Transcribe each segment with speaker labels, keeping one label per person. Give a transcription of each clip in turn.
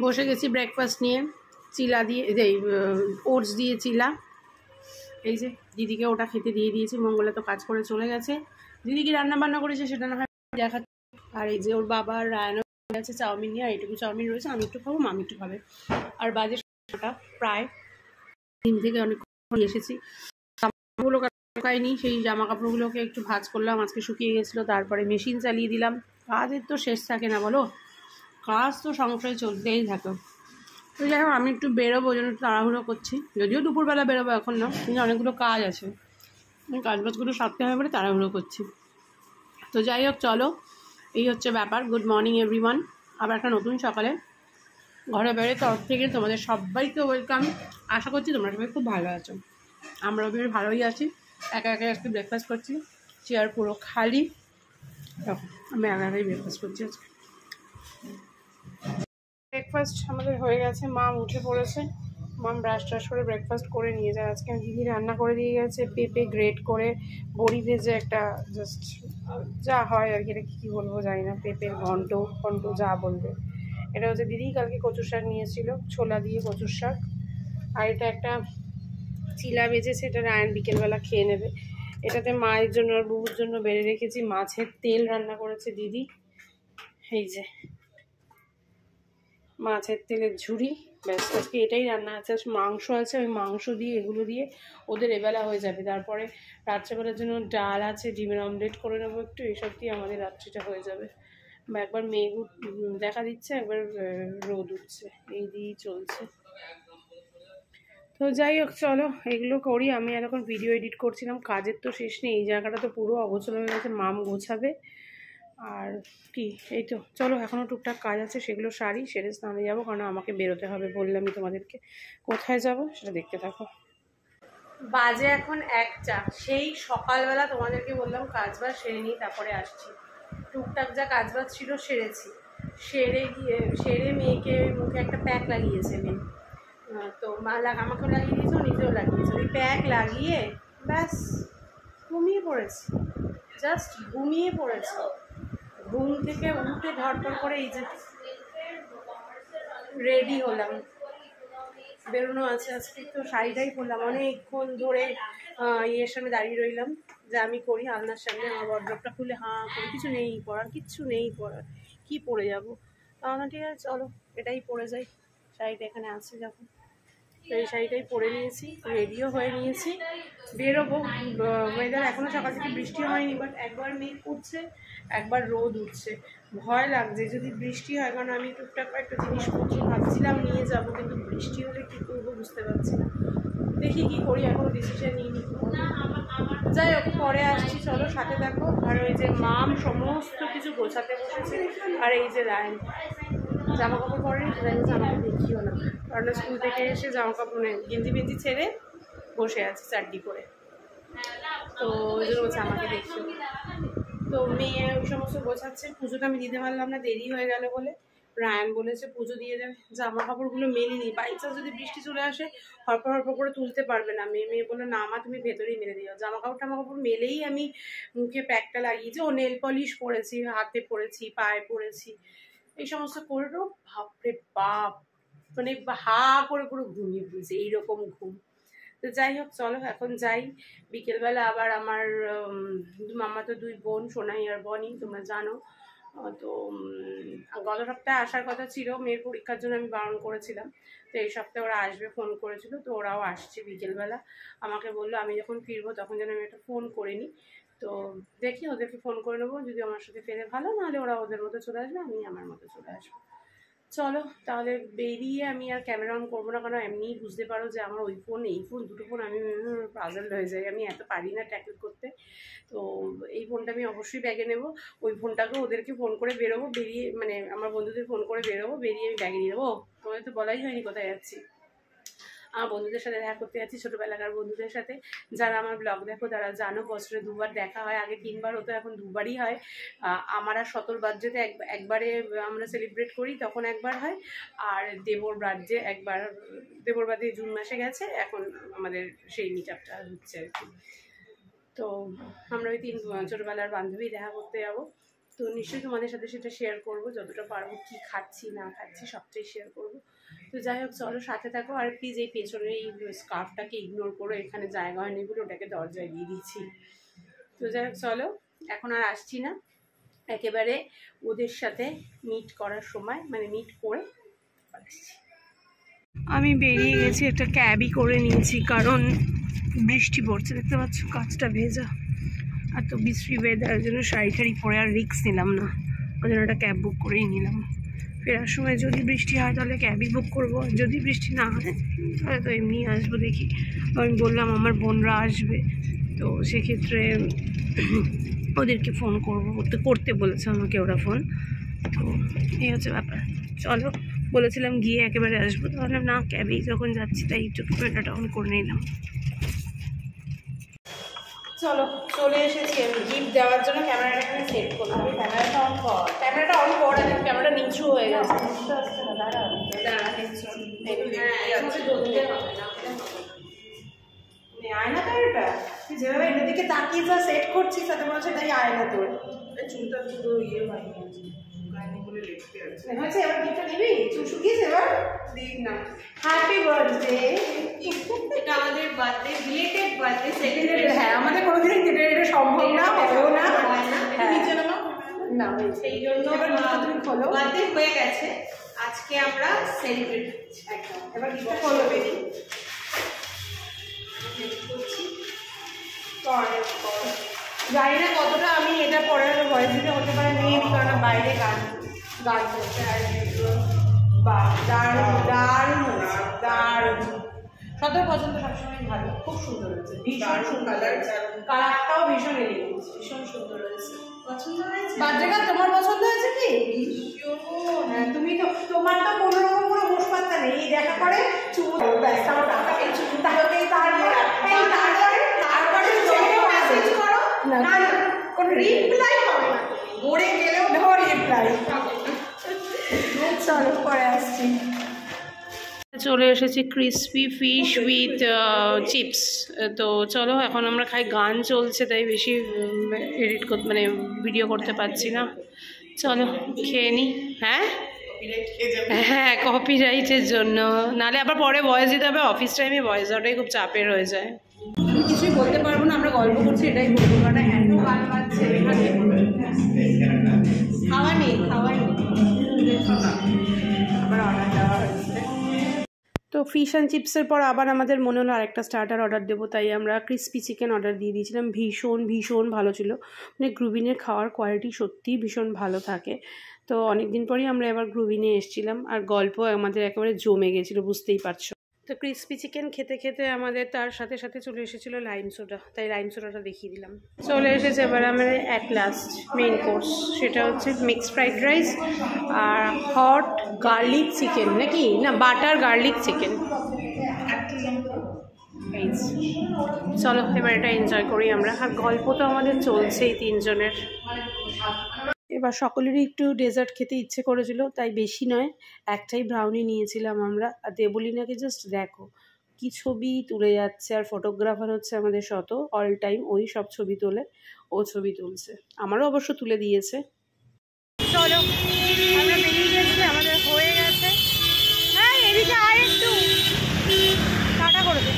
Speaker 1: বসে গেছি ব্রেকফাস্ট নিয়ে, চিলা দিয়ে ওটস দিয়ে চিলা। এই যে দিদিকে ওটা খেতে দিয়ে দিয়েছি, মঙ্গলা তো কাজ করে চলে গেছে। দিদি কি রান্না বান্না করেছে সেটা না হয় দেখা। আর এই যে ওর বাবা রায়নও আছে চাউমিন নিয়ে, আর এইটুকু চাউমিন রয়েছে, আমি একটু খাবো, মামি একটু খাবে। আর বাজে প্রায় দিন থেকে অনেক এসেছি, জামাগুলো কাটাইনি, সেই জামা কাপড়গুলোকে একটু ভাঁজ করলাম, আজকে শুকিয়ে গেছিলো, তারপরে মেশিন চালিয়ে দিলাম। কাজের তো শেষ থাকে না বলো, কাজ তো সংসারে চলতেই থাকে। তো যাই হোক, আমি একটু বেরোবো, ওই জন্য একটু তাড়াহুড়ো করছি, যদিও দুপুরবেলা বেরোবো, এখন না, কিন্তু অনেকগুলো কাজ আছে, কাজবাজগুলো সারতে হবে বলে তাড়াহুড়ো করছি। তো যাই হোক চলো, এই হচ্ছে ব্যাপার। গুড মর্নিং এভরিওয়ান, আবার একটা নতুন সকালে ঘরে বেরোয় তরফ থেকে তোমাদের সবাইকে ওয়েলকাম। আশা করছি তোমরা সবাই খুব ভালো আছো, আমরাও বেশ ভালোই আছি। একা একা আজকে ব্রেকফাস্ট করছি, চেয়ার পুরো খালি, আমি একা একাই ব্রেকফাস্ট করছি আজকে। ব্রেকফাস্ট আমাদের হয়ে গেছে, মাম উঠে পড়েছে, মাম ব্রাশ ট্রাশ করে ব্রেকফাস্ট করে নিয়ে যায়। আজকে দিদি রান্না করে দিয়ে গেছে, পেঁপে গ্রেট করে বড়ি ভেজে একটা জাস্ট যা হয় আর কি, এটা কী বলবো জানি না, পেঁপের ঘন্ট ঘন্ট যা বলবে। এটা হচ্ছে দিদি কালকে কচুর শাক নিয়েছিল, ছোলা দিয়ে কচুর শাক, আর এটা একটা চিলা বেজেছে, এটা রায়ন বিকেলবেলা খেয়ে নেবে। এটাতে মায়ের জন্য আর বুবুর জন্য বেড়ে রেখেছি মাছের তেল রান্না করেছে দিদি, এই যে মাছের তেলের ঝুড়ি, ব্যাস আজকে এটাই রান্না আছে। মাংস আছে, ওই মাংস দিয়ে এগুলো দিয়ে ওদের এবেলা হয়ে যাবে। তারপরে রাত্রেবেলার জন্য ডাল আছে, ডিমের অমলেট করে নেবো একটু, এইসব দিয়ে আমাদের রাত্রিটা হয়ে যাবে। বা একবার মেঘ দেখা দিচ্ছে, একবার রোদ উঠছে, এই দিয়েই চলছে। তো যাই হোক চলো, এগুলো করি। আমি এখন ভিডিও এডিট করছিলাম, কাজের তো শেষ নেই, এই জায়গাটা তো পুরো অগোছালো হয়ে গেছে, মাম গোছাবে। আর কি, এই তো চলো, এখনও টুকটাক কাজ আছে, সেগুলো সারি, সেরে স্নানে যাবো, কারণ আমাকে বেরোতে হবে বললামই তোমাদেরকে। কোথায় যাব সেটা দেখতে থাকো। বাজে এখন 1টা, সেই সকালবেলা তোমাদেরকে বললাম কাজবাজ সেরে নিই, তারপরে আসছি। টুকটাক যা কাজবাজ ছিল সেরেছি, সেরে মেয়েকে মুখে একটা প্যাক লাগিয়েছে মেয়ে, তো আমাকেও লাগিয়ে দিয়েছে, নিজেও লাগিয়েছে। ওই প্যাক লাগিয়ে ব্যাস ঘুমিয়ে পড়েছি, জাস্ট ঘুমিয়ে পড়েছি। ঘুম থেকে উঠে ধরপড় করে এই যে রেডি হলাম, বেরোনো আছে আজকে। তো শাড়িটাই পরলাম, অনেকক্ষণ ধরে ইয়ের সামনে দাঁড়িয়ে রইলাম, যা আমি করি আলনার সামনে, আমার ওয়ার্ড্রপটা খুলে করে কিছু নেই পরার, কিচ্ছু নেই পরার, কি পরে যাবো। তাহলে ঠিক আছে চলো, এটাই পরে যাই, শাড়িটা এখানে আছে যখন। তো এই শাড়িটাই পরে নিয়েছি, রেডিও হয়ে নিয়েছি, বেরোবো। ওয়েদার এখনও সকাল থেকে বৃষ্টি হয়নি, বাট একবার মেঘ করছে, একবার রোদ উঠছে। ভয় লাগছে যদি বৃষ্টি হয়, কারণ আমি টুকটাক একটা জিনিসপত্র ভাবছিলাম নিয়ে যাব, কিন্তু বৃষ্টি হলে কী করবো বুঝতে পারছি না। দেখি কী করি, এখনও ডিসিশন নিইনি। যাই হোক, পরে আসছি, চলো সাথে দেখো। আর ওই যে মাম সমস্ত কিছু গোছাতে বসেছে, আর এই যে রায়ন জামা কাপড় পরেনি, তো দেখো আমাকে দেখিও না, কারণ স্কুল থেকে এসে জামা কাপড় গেঞ্জি বেঞ্জি ছেড়ে বসে আছে চারডি করে, তো ওই জন্য বলছে আমাকে দেখিও। তো মেয়ে ওই সমস্ত গোছাচ্ছে, পুজোটা আমি দিতে পারলাম না, দেরি হয়ে গেল বলে। রায়ান বলেছে পুজো দিয়ে দেবে, জামা কাপড়গুলো মেলিনি, বাই চান্স যদি বৃষ্টি চলে আসে হরপর হরপর করে তুলতে পারবে না। মেয়ে বললো না মা তুমি ভেতরেই মেলে দিও, জামা কাপড় মেলেই আমি মুখে প্যাকটা লাগিয়েছি, ও নেল পলিশ পরেছি, হাতে পরেছি, পায়ে পরেছি, এই সমস্ত করেও বাপরে বাপ, মানে হা করে পুরো ঘুমিয়ে পড়েছে, এইরকম ঘুম। তো যাই হোক চলো, এখন যাই। বিকেলবেলা আবার আমার মামা তো 2 বোন, সোনাই আর বনি, তোমরা জানো। তো গত সপ্তাহে আসার কথা ছিল, মেয়ের পরীক্ষার জন্য আমি বারণ করেছিলাম, তো এই সপ্তাহে ওরা আসবে ফোন করেছিল, তো ওরাও আসছে বিকেলবেলা। আমাকে বললো আমি যখন ফিরবো তখন যেন আমি একটা ফোন করে নিই, তো দেখি ওদেরকে ফোন করে নেবো, যদি আমার সাথে ফেরে ভালো, নাহলে ওরা ওদের মতো চলে আসবে, আমি আমার মতো চলে আসবো। চলো তাহলে বেরিয়ে, আমি আর ক্যামেরা অন করবো না, কারণ এমনিই বুঝতে পারো যে আমার ওই ফোন এই ফোন দুটো ফোন আমি পাজল হয়ে যাই, আমি এত পারি না ট্যাকেল করতে। তো এই ফোনটা আমি অবশ্যই ব্যাগে নেবো, ওই ফোনটাকেও ওদেরকে ফোন করে বেরোবো, বেরিয়ে মানে আমার বন্ধুদের ফোন করে বেরোবো, বেরিয়ে আমি ব্যাগে নিয়ে নেবো। তোমাদের তো বলাই হয়নি কোথায় যাচ্ছি। আমার বন্ধুদের সাথে দেখা করতে যাচ্ছি, ছোটোবেলাকার বন্ধুদের সাথে। যারা আমার ব্লগ দেখো তারা জানো, বছরে 2বার দেখা হয়, আগে 3বার হতো, এখন 2বারই হয়। আমার আর শতর বার্থডেতে একবারে আমরা সেলিব্রেট করি, তখন একবার হয়। আর দেবর বার্থডে একবার, দেবর বার্থডে জুন মাসে গেছে, এখন আমাদের সেই মিট আপটা হচ্ছে আর কি। তো আমরা ওই 3 ছোটোবেলার বান্ধবী দেখা করতে যাবো। তো নিশ্চয়ই তোমাদের সাথে সেটা শেয়ার করবো, যতটা পারবো কি খাচ্ছি না খাচ্ছি সবটাই শেয়ার করবো। তো যাই হোক চলো সাথে থাকো। আর প্লিজ এই পেছনের এই স্কার্ফটাকে ইগনোর করো, এখানে জায়গা হয়নি বলে ওটাকে দরজায় দিয়ে দিচ্ছি। তো যাই হোক চলো, এখন আর আসছি না, একেবারে ওদের সাথে মিট করার সময় মানে মিট করে আসছি। আমি বেরিয়ে গেছি, একটা ক্যাবই করে নিয়েছি, কারণ বৃষ্টি পড়ছে, দেখতে পাচ্ছ কাজটা ভেজা, আর তো বৃষ্টি ওয়েদারের জন্য শাড়ি ঠাড়ি পরে আর রিস্ক নিলাম না, ওই জন্য একটা ক্যাব বুক করেই নিলাম। ফেরার সময় যদি বৃষ্টি হয় তাহলে ক্যাবই বুক করবো, যদি বৃষ্টি না হয় তাহলে তো এমনি আসবো দেখি। আমি বললাম আমার বোনরা আসবে, তো সেক্ষেত্রে ওদেরকে ফোন করবো, করতে বলেছে আমাকে ওরা ফোন। তো এই হচ্ছে ব্যাপার। চলো, বলেছিলাম গিয়ে একেবারে আসবো, তাহলে না ক্যাবেই যখন যাচ্ছি তাই একটু ক্যামেরাটা অন করে নিলাম। চলো চলে এসেছি আমি গিফট দেওয়ার জন্য, ক্যামেরাটা এখানে সেট করলাম। ক্যামেরাটা অন কর, ক্যামেরাটা অন কর, ক্যামেরাটা নিচু হয়ে গেছে, বুঝতে পারছি না, দাঁড়া দাঁড়া আয়না তো এটা, তুই যেভাবে এটার দিকে তাকিয়ে যা সেট করছিস তাতে মনে হচ্ছে এটাই আয়না তোর। চুলটা পুরো ইয়ে হয়েছে, এবার গিফটটা নিবি? চুল শুকিয়েছে এবার দিই না। হ্যাপি বার্থডে, এটা আমাদের বার্থডে, রিলেটেড বার্থডে সেলিব্রেশন। হ্যাঁ, আমাদের কোনোদিন এটা সম্ভব না, হবেও না, হয় না, নিচে নামা না, সেই জন্য তুমি খোলো। বার্থডে হয়ে গেছে, আজকে আমরা সেলিব্রেট করছি একদম। এবার গিফটটা খোলো বেরি করছি। জানি না কতটা আমি এটা পড়ার ভয়েস দিতে হতে পারে, নিয়ে নিই, কারণ বাইরে গান গান করতে। আর বা দারুণ দারুণ দারুণ, সতেরো পছন্দ সবসময় ভালো, খুব সুন্দর হয়েছে, ভীষণ সুন্দর, কালারটাও ভীষণ এলিগেন্ট, ভীষণ সুন্দর হয়েছে, পছন্দ হয়েছে। বার্থডে তোমার পছন্দ হয়েছে কি? হ্যাঁ, তুমি তো তোমার তো কোনো রকম কোনো ঘোষ পাত্তা নেই, এই দেখা করে চুমু ব্যাস আমার টাকা এই চুমু তাহলে তারপরে মেসেজ করো, না কোনো রিপ্লাই হবে না, মরে গেলেও নো রিপ্লাই। চলো পরে আসছি। চলে এসেছি ক্রিসপি ফিশ উইথ চিপস। তো চলো এখন আমরা খাই, গান চলছে তাই বেশি এডিট করতে মানে ভিডিও করতে পারছি না। চলো খেয়ে নিই। হ্যাঁ হ্যাঁ, কপিরাইটের জন্য, নাহলে আবার পরে ভয়েস দিতে হবে, অফিস টাইমে ভয়েস দেওয়াটাই খুব চাপের হয়ে যায়। কিছুই বলতে পারবো না, আমরা গল্প করছি এটাই বলবো, কারণ এত গান বাজছে এখানে, খাওয়া নেই খাওয়া নেই, আবার অর্ডার দেওয়া হচ্ছে। তো ফিশ অ্যান্ড চিপসের পর আবার আমাদের মনে হলো আরেকটা স্টার্টার অর্ডার দেবো, তাই আমরা ক্রিসপি চিকেন অর্ডার দিয়ে দিয়েছিলাম। ভীষণ ভীষণ ভালো ছিল, মানে গ্রুবিনের খাওয়ার কোয়ালিটি সত্যিই ভীষণ ভালো থাকে। তো অনেক দিন পরেই আমরা এবার গ্রুবিনে এসেছিলাম, আর গল্প আমাদের একেবারে জমে গেছিলো, বুঝতেই পারছো। তো ক্রিসপি চিকেন খেতে খেতে আমাদের তার সাথে সাথে চলে এসেছিলো লাইম সোডা, তাই লাইম সোডাটা দেখিয়ে দিলাম। চলে এসেছে এবার আমাদের অ্যাট লাস্ট মেইন কোর্স, সেটা হচ্ছে মিক্সড ফ্রাইড রাইস আর হট গার্লিক চিকেন, নাকি না বাটার গার্লিক চিকেন। চলো এবার এটা এনজয় করি আমরা, আর গল্প তো আমাদের চলছেই তিনজনের। এবার সকলেরই একটু ডেজার্ট খেতে ইচ্ছে করেছিল, তাই বেশি নয়, একটাই ব্রাউনি নিয়েছিলাম আমরা। আর দেবলিনাকে জাস্ট দেখো কি ছবি তুলে যাচ্ছে, আর ফটোগ্রাফার হচ্ছে আমাদের শত, অল টাইম ওই সব ছবি তোলে, ও ছবি তুলছে, আমারও অবশ্য তুলে দিয়েছে। চলো আমরা বেরিয়ে গেছি, আমাদের হয়ে গেছে। হ্যাঁ এদিকে আয় একটু, টাটা করে দে,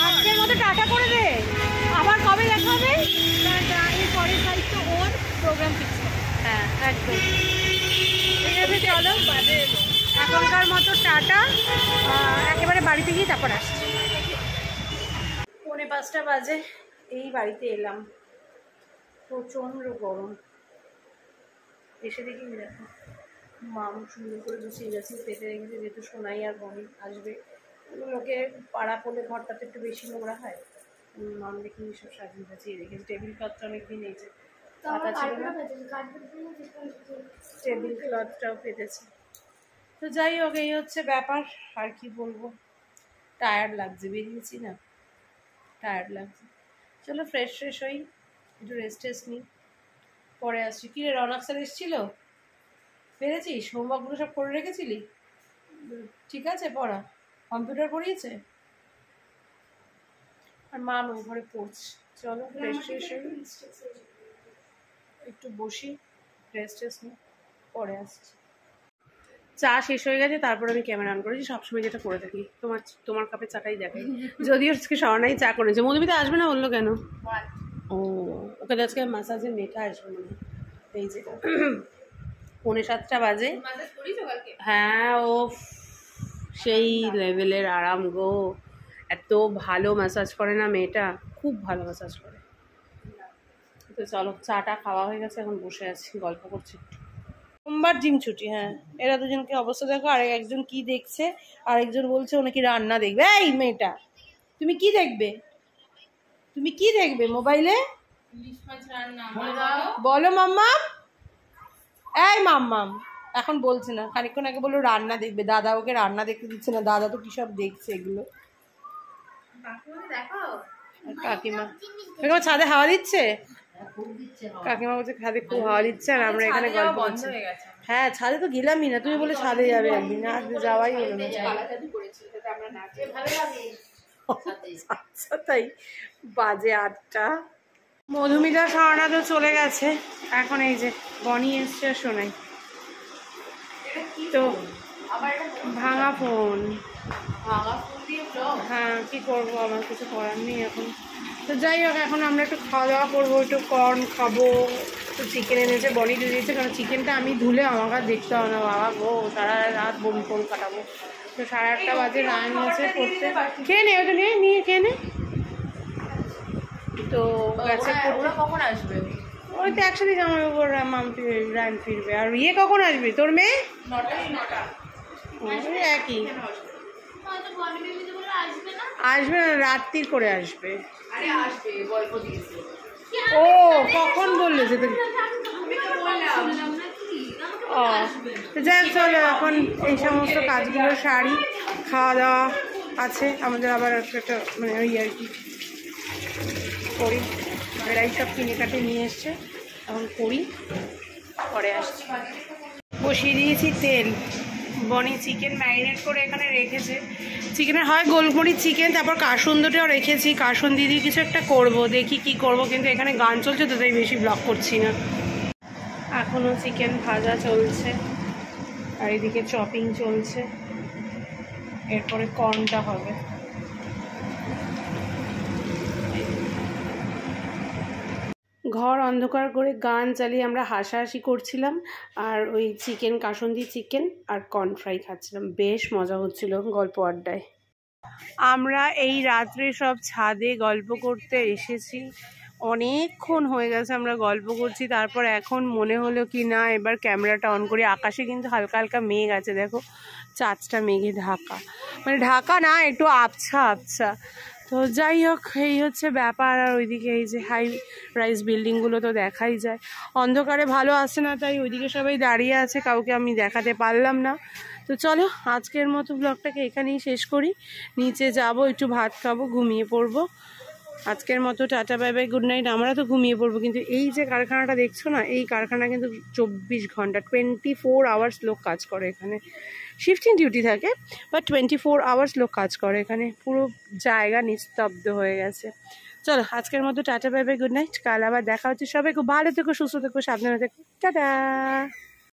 Speaker 1: আজকের মতো টাটা করে দে, আবার কবে দেখা হবে? এর পরের তারিখ তো ওর প্রোগ্রাম ফিক্স করে। হ্যাঁ একদম ঠিক আছে, চলো এখনকার মতো টাটা, একেবারে বাড়িতে গিয়ে তারপর আসছি। 4:45 বাজে, এই বাড়িতে এলাম, প্রচণ্ড গরম। এসে দেখি দেখো মাম সুন্দর করে গুছিয়ে গেছি, পেতে রেখেছে, যেহেতু সোনাই আর বমি আসবে, লোকে পাড়া পড়লে ঘরটাতে একটু বেশি নোংরা হয়, মাম দেখি সব সাজিয়ে সাজিয়ে রেখেছে। টেবিল ক্লথটা অনেকদিন এই যে পাতা ছিল না, টেবিল ক্লথটাও পেতেছে। তো যাই হোক এই হচ্ছে ব্যাপার, আর কি বলবো, টায়ার্ড লাগছে, বেরিয়েছি না, টায়ার্ড লাগছে। চলো ফ্রেশ হই, একটু রেস্ট নিই, পরে আসছি। কী রে রনক স্যার এসেছিল, পেরেছিস? হোমওয়ার্কগুলো সব করে রেখেছিলি? ঠিক আছে পড়া, কম্পিউটার পড়িয়েছে? আর মা ওই ঘরে পড়ছে। চলো ফ্রেশ হই, একটু বসি, রেস্ট পরে আসছি। চা শেষ হয়ে গেছে, তারপর আমি ক্যামেরা অন করেছি, সবসময় যেটা করে থাকি। তোমার কাপে চাটাই দেখাই। যদিও আজকে সরানাই চা করেছে। মধুমিতা আসবে না বললো কেন? ও ওখানে আজকে ম্যাসাজের মেয়েটা আসবে মনে হয়। এই যে 6:45 বাজে। হ্যাঁ, ও সেই লেভেলের আরাম গো, এত ভালো ম্যাসাজ করে না মেয়েটা, খুব ভালো ম্যাসাজ করে। তো চলো, চাটা খাওয়া হয়ে গেছে, এখন বসে আছি, গল্প করছি। সোমবার জিম ছুটি। হ্যাঁ, এরা দুজনকে অবস্থা দেখো। আর একজন কি দেখছে, আর একজন বলছে ও নাকি রান্না দেখবে। এই মেয়েটা, তুমি কি দেখবে? তুমি কি দেখবে মোবাইলে? বলো মাম্মাম। এই মাম্মাম এখন বলছে না, খানিকক্ষণ আগে বললো রান্না দেখবে। দাদা ওকে রান্না দেখতে দিচ্ছে না, দাদা তো কি সব দেখছে এগুলো। কাকিমা ছাদে হাওয়া দিচ্ছে। কাকিমা বলছে ছাদে খুব হাওয়া দিচ্ছে, আর আমরা এখানে গল্প করছি। হ্যাঁ, ছাদে তো গেলামই না, তুমি বলে ছাদে যাবে একদিন, আজ যাওয়াই হলো না। আচ্ছা, তাই বাজে 8টা। মধুমিতা সরনা তো চলে গেছে, এখন এই যে বনি এসছে শোনাই। তো ভাঙা ফোন, হ্যাঁ কি করবো, আমার কিছু করার নেই এখন। তো যাই হোক, এখন আমরা একটু খাওয়া দাওয়া করবো, একটু কর্ন খাবো, একটু চিকেন এনেছে, বনি দিয়ে দিয়েছে। কারণ চিকেনটা আমি ধুলে আমাকে আর দেখতে হবে না, বাবা গো সারা রাত বমি ফোন কাটাবো। তো 8:30 বাজে রান আছে করতে। খেয়ে নে, ওটা নিয়ে খেয়ে নে। তো গেছে। কখন আসবে? ওই তো একসাথে জামাই উপর রান ফিরবে। আর ইয়ে কখন আসবে তোর মেয়ে? 9টা। একই আসবে না, রাত্রির করে আসবে। ও কখন বললো যে যাই হোক, চলো এখন এই সমস্ত কাজগুলো সারি, খাওয়া দাওয়া আছে আমাদের, আবার একটা মানে ওই আর কি করি। এরাই সব কিনে কাটে নিয়ে এসছে, এখন করি, পরে আসছি। বসিয়ে দিয়েছি তেল। বনি চিকেন ম্যারিনেট করে এখানে রেখেছে। চিকেনের হয় গোলমরিচ চিকেন, তারপর কাসুন্দিটাও রেখেছি। কাসুন্দি দিয়ে কিছু একটা করব, দেখি কি করব, কিন্তু এখানে গান চলছে তো তাই বেশি ব্লগ করছি না। এখনও চিকেন ভাজা চলছে, আর এদিকে চপিং চলছে, এরপরে কর্নটা হবে। ঘর অন্ধকার করে গান চালিয়ে আমরা হাসাহাসি করছিলাম, আর ওই চিকেন কাসুন্দি চিকেন আর কর্ন ফ্রাই খাচ্ছিলাম। বেশ মজা হচ্ছিল গল্প আড্ডায়। আমরা এই রাত্রে সব ছাদে গল্প করতে এসেছি, অনেকক্ষণ হয়ে গেছে আমরা গল্প করছি। তারপর এখন মনে হলো কি না এবার ক্যামেরাটা অন করি। আকাশে কিন্তু হালকা হালকা মেঘ আছে, দেখো চাঁদটা মেঘে ঢাকা, মানে ঢাকা না, একটু আবছা আবছা। তো যাই হোক, এই হচ্ছে ব্যাপার। আর ওইদিকে এই যে হাই রাইজ বিল্ডিংগুলো তো দেখাই যায়, অন্ধকারে ভালো আসে না, তাই ওইদিকে সবাই দাঁড়িয়ে আছে, কাউকে আমি দেখাতে পারলাম না। তো চলো আজকের মতো ব্লগটাকে এখানেই শেষ করি। নিচে যাব, একটু ভাত খাবো, ঘুমিয়ে পড়বো। আজকের মতো tata bye bye, good night. আমরা তো ঘুমিয়ে পড়বো, কিন্তু এই যে কারখানাটা দেখছো না, এই কারখানা কিন্তু 24 ঘন্টা 24 আওয়ার্স লোক কাজ করে এখানে। শিফটিং ডিউটি থাকে, বাট 24 আওয়ার্স লোক কাজ করে এখানে। পুরো জায়গা নিস্তব্ধ হয়ে গেছে। চলো আজকের মতো tata bye bye, good night. কাল আবার দেখা হচ্ছে। সবাই খুব ভালো থেকো, সুস্থ থেকো, সাবধানে থেকো। টাটা।